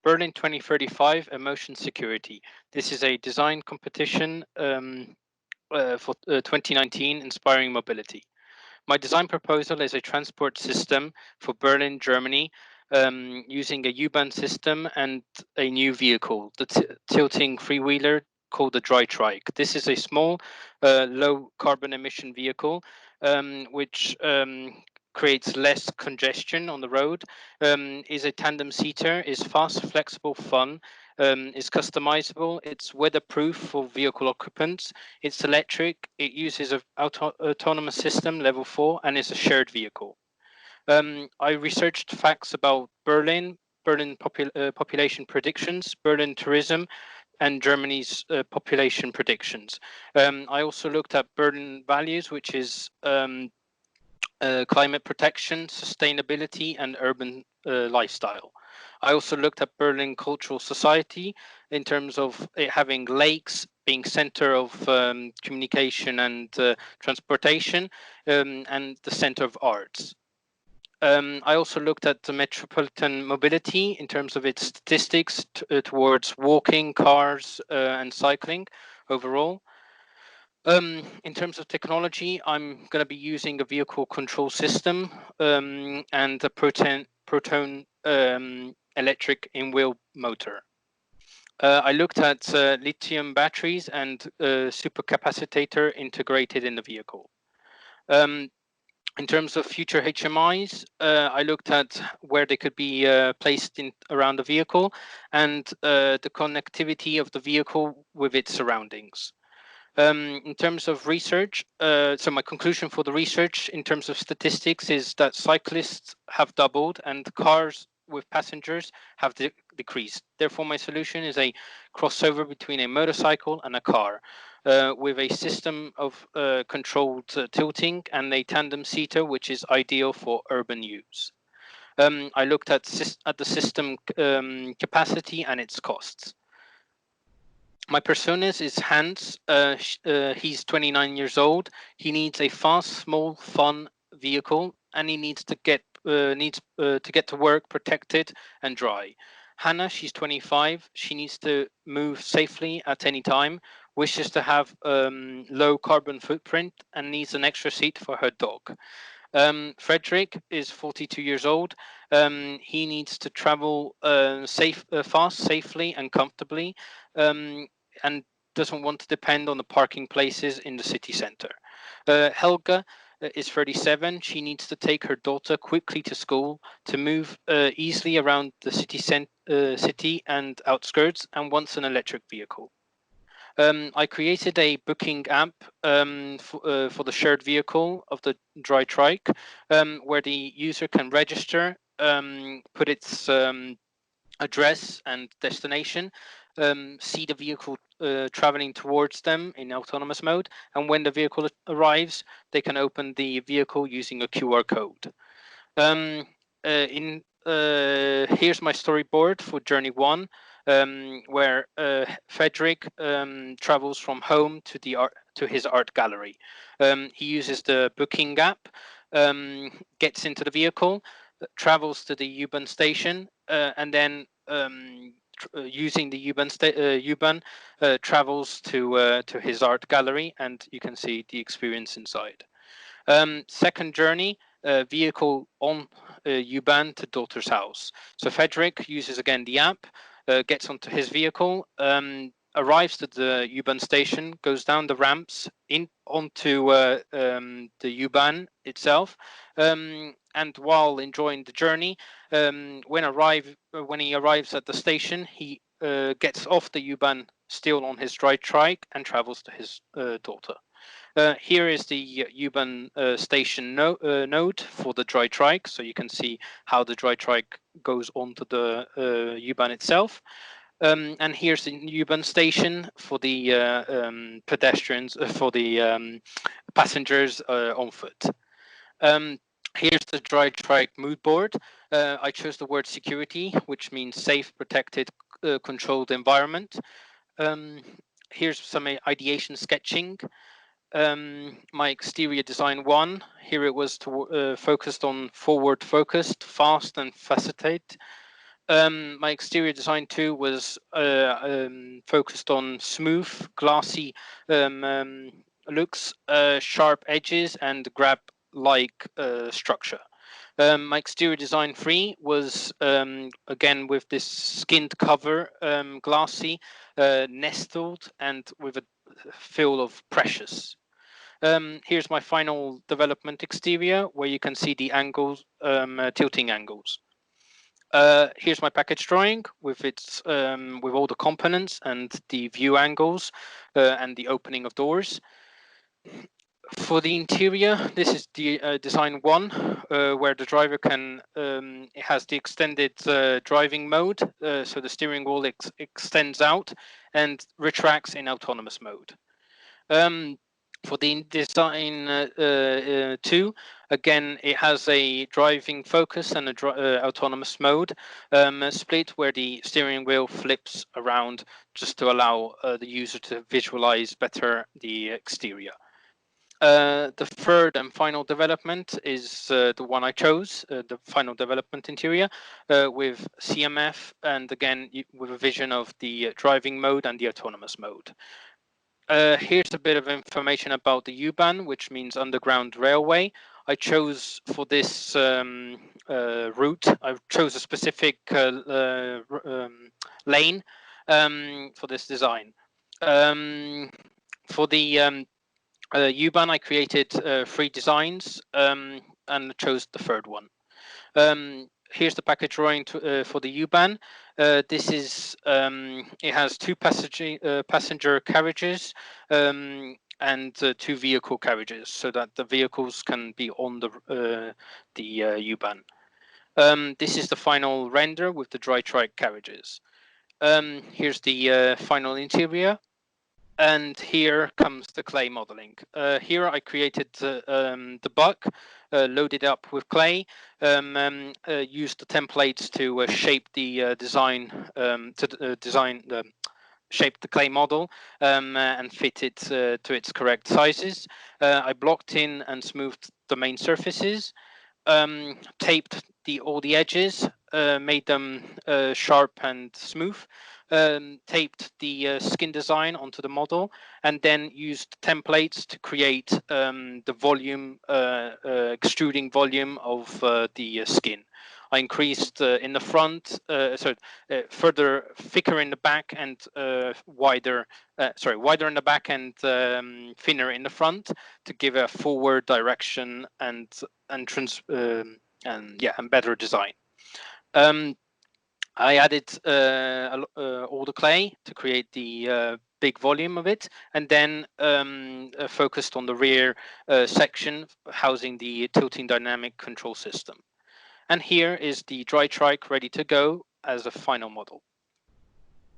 Berlin 2035 Emotion Security. This is a design competition for 2019 inspiring mobility. My design proposal is a transport system for Berlin, Germany, using a U-Bahn system and a new vehicle, the tilting freewheeler called the TRIKE. This is a small, low carbon emission vehicle, which creates less congestion on the road, is a tandem seater, is fast, flexible, fun, is customizable, it's weatherproof for vehicle occupants, it's electric, it uses an autonomous system level 4 and is a shared vehicle. I researched facts about Berlin population predictions, Berlin tourism, and Germany's population predictions. I also looked at Berlin values, which is climate protection, sustainability, and urban lifestyle. I also looked at Berlin cultural society in terms of it having lakes, being center of communication and transportation, and the center of arts. I also looked at the metropolitan mobility in terms of its statistics towards walking, cars, and cycling overall. In terms of technology, I'm going to be using a vehicle control system and a proton electric in-wheel motor. I looked at lithium batteries and supercapacitor integrated in the vehicle. In terms of future HMIs, I looked at where they could be placed around the vehicle and the connectivity of the vehicle with its surroundings. In terms of research, so my conclusion for the research in terms of statistics is that cyclists have doubled and cars with passengers have decreased. Therefore, my solution is a crossover between a motorcycle and a car with a system of controlled tilting and a tandem seater, which is ideal for urban use. I looked at the system capacity and its costs. My personas is Hans. He's 29 years old. He needs a fast, small, fun vehicle, and he needs to get to work protected and dry. Hannah, she's 25. She needs to move safely at any time. Wishes to have low carbon footprint and needs an extra seat for her dog. Frederick is 42 years old. He needs to travel fast, safely, and comfortably. And doesn't want to depend on the parking places in the city center. Helga is 37. She needs to take her daughter quickly to school, to move easily around the city and outskirts, and wants an electric vehicle. I created a booking app for the shared vehicle of the TRIKE, where the user can register, put its address and destination, see the vehicle traveling towards them in autonomous mode, and when the vehicle arrives, they can open the vehicle using a QR code. Here's my storyboard for Journey 1, where Frederick travels from home to his art gallery. He uses the booking app, gets into the vehicle, travels to the U-Bahn station, and then using the U-Bahn travels to his art gallery, and you can see the experience inside. Second journey, vehicle on U-Bahn to daughter's house. So Frederick uses again the app, gets onto his vehicle, arrives to the U-Bahn station, goes down the ramps onto the U-Bahn itself, and while enjoying the journey, when he arrives at the station, he gets off the U-Bahn still on his TRIKE and travels to his daughter. Here is the U-Bahn station node for the TRIKE, so you can see how the TRIKE goes onto the U-Bahn itself. And here's the U-Bahn station for the pedestrians, for the passengers on foot. Here's the TRIKE mood board. I chose the word security, which means safe, protected, controlled environment. Here's some ideation sketching. My exterior design 1, here it was focused on forward focused, fast and faceted. My exterior design too was focused on smooth, glassy looks, sharp edges, and grab-like structure. My exterior design 3 was again with this skinned cover, glassy, nestled, and with a feel of precious. Here's my final development exterior, where you can see the angles, tilting angles. Here's my package drawing with its with all the components and the view angles and the opening of doors. For the interior, this is the design 1, where the driver can it has the extended driving mode, so the steering wheel extends out and retracts in autonomous mode. For the design 2, again, it has a driving focus and a autonomous mode split, where the steering wheel flips around just to allow the user to visualize better the exterior. The third and final development is the one I chose, the final development interior, with CMF, and again with a vision of the driving mode and the autonomous mode. Here's a bit of information about the U-Bahn, which means underground railway. I chose for this route, I chose a specific lane for this design. For the U-Bahn, I created 3 designs and chose the third one. Here's the package drawing for the U-Bahn. This is it has 2 passenger carriages and 2 vehicle carriages, so that the vehicles can be on the U-Bahn. This is the final render with the TRIKE carriages. Here's the final interior. And here comes the clay modeling. Here I created the buck, loaded up with clay, used the templates to shape the design, shape the clay model and fit it to its correct sizes. I blocked in and smoothed the main surfaces, taped all the edges, made them sharp and smooth, taped the skin design onto the model, and then used templates to create the volume, extruding volume of the skin. I increased in the front, further thicker in the back and wider in the back and thinner in the front to give a forward direction and better design. I added all the clay to create the big volume of it, and then focused on the rear section housing the tilting dynamic control system. And here is the dry trike ready to go as a final model.